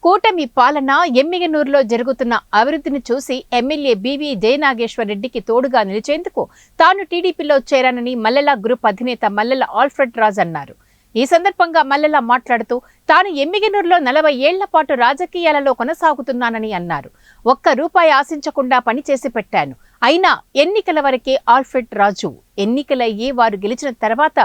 కూటమి పాలన ఎమ్మిగనూరులో జరుగుతున్న అభివృద్ధిని చూసి ఎమ్మెల్యే బివి జయనాగేశ్వర్ రెడ్డికి తోడుగా నిలిచేందుకు తాను టీడీపీలో చేరానని మల్లెల గ్రూప్ అధినేత మల్లెల ఆల్ఫ్రెడ్ రాజ్ అన్నారు. ఈ సందర్భంగా మల్లెల మాట్లాడుతూ తాను ఎమ్మిగనూరులో 40 ఏళ్ల పాటు రాజకీయాలలో కొనసాగుతున్నానని అన్నారు. ₹1 ఆశించకుండా పనిచేసి పెట్టాను. అయినా ఎన్నికల వరకే ఆల్ఫ్రెడ్ రాజు. ఎన్నికలయ్యి వారు గెలిచిన తర్వాత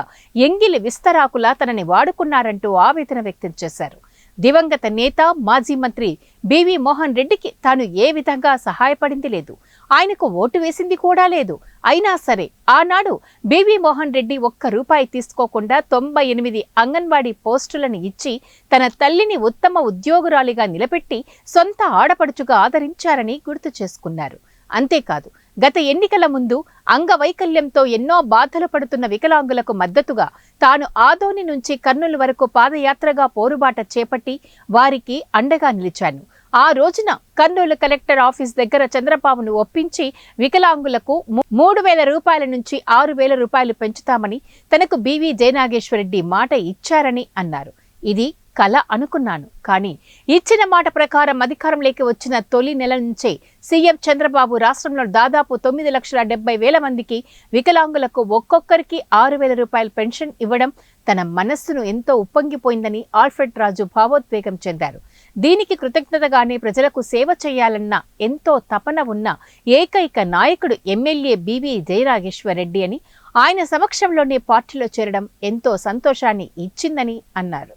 ఎంగిలి విస్తరాకులా తనని వాడుకున్నారంటూ ఆవేదన వ్యక్తం చేశారు. దివంగత నేత మాజీ మంత్రి బివి మోహన్ రెడ్డికి తాను ఏ విధంగా సహాయపడింది లేదు. ఆయనకు ఓటు వేసింది కూడా లేదు. అయినా సరే ఆనాడు బివి మోహన్ రెడ్డి ₹1 తీసుకోకుండా 98 అంగన్వాడీ పోస్టులను ఇచ్చి తన తల్లిని ఉత్తమ ఉద్యోగురాలిగా నిలబెట్టి సొంత ఆడపడుచుగా ఆదరించారని గుర్తు చేసుకున్నారు. అంతేకాదు గత ఎన్నికల ముందు అంగవైకల్యంతో ఎన్నో బాధలు పడుతున్న వికలాంగులకు మద్దతుగా తాను ఆదోని నుంచి కర్నూలు వరకు పాదయాత్రగా పోరుబాట చేపట్టి వారికి అండగా నిలిచాను. ఆ రోజున కర్నూలు కలెక్టర్ ఆఫీస్ దగ్గర చంద్రబాబును ఒప్పించి వికలాంగులకు ₹3,000 నుంచి ₹6,000 పెంచుతామని తనకు బివి జయనాగేశ్వర్ రెడ్డి మాట ఇచ్చారని అన్నారు. ఇది కల అనుకున్నాను. కానీ ఇచ్చిన మాట ప్రకారం అధికారంలోకి వచ్చిన తొలి నెల నుంచే సీఎం చంద్రబాబు రాష్ట్రంలో దాదాపు 9,70,000 మందికి వికలాంగులకు ఒక్కొక్కరికి ₹6,000 పెన్షన్ ఇవ్వడం తన మనస్సును ఎంతో ఉప్పొంగిపోయిందని ఆల్ఫ్రెడ్ రాజు భావోద్వేగం చెందారు. దీనికి కృతజ్ఞతగానే ప్రజలకు సేవ చేయాలన్న ఎంతో తపన ఉన్న ఏకైక నాయకుడు ఎమ్మెల్యే బివి జయనాగేశ్వర్ రెడ్డి అని ఆయన సమక్షంలోనే పార్టీలో చేరడం ఎంతో సంతోషాన్ని ఇచ్చిందని అన్నారు.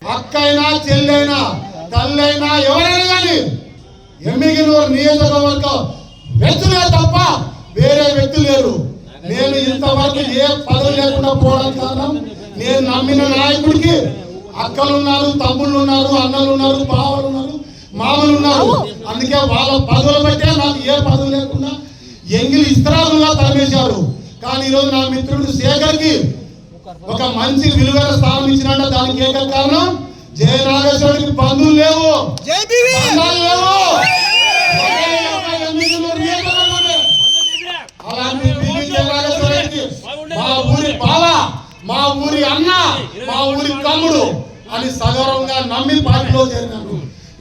నేను ఇంతవరకు ఏ పదవి లేకుండా పోవడం కారణం నేను నమ్మిన నాయకుడికి అక్కలు ఉన్నారు, తమ్ముళ్ళు ఉన్నారు, అన్నలు ఉన్నారు, బావలు ఉన్నారు, మామలు ఉన్నారు. అందుకే వాళ్ళ పదవులు బట్టే నాకు ఏ పదవి లేకుండా ఎంగిలి ఇస్తరాలుగా తరమేశారు. కానీ ఈరోజు నా మిత్రుడు శేఖర్కి ఒక మంచి విలువైన స్థానం ఇచ్చినట్ట దానికి ఏక కారణం జయనాగేశ్వరుడికి బంధువులు లేవు, అలాంటి మా ఊరి బావ, మా ఊరి అన్న, మా ఊరి తమ్ముడు అని సగౌరవంగా నమ్మి పార్టీలో చేరినాను.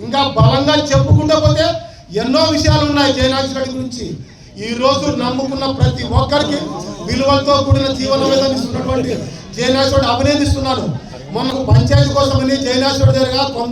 ఇంకా బలంగా చెప్పుకుంటూ పోతే ఎన్నో విషయాలు ఉన్నాయి జయనాగేశ్వరుడి గురించి. ఈ రోజు నమ్ముకున్న ప్రతి ఒక్కరికి విలువలతో కూడిన జీవన విధానం ఇస్తున్నటువంటి జయనాగేశ్వరుడు అభినందిస్తున్నాను. మొన్న పంచాయతీ కోసమని జయనాగేశ్వరుడి దగ్గర కొందరు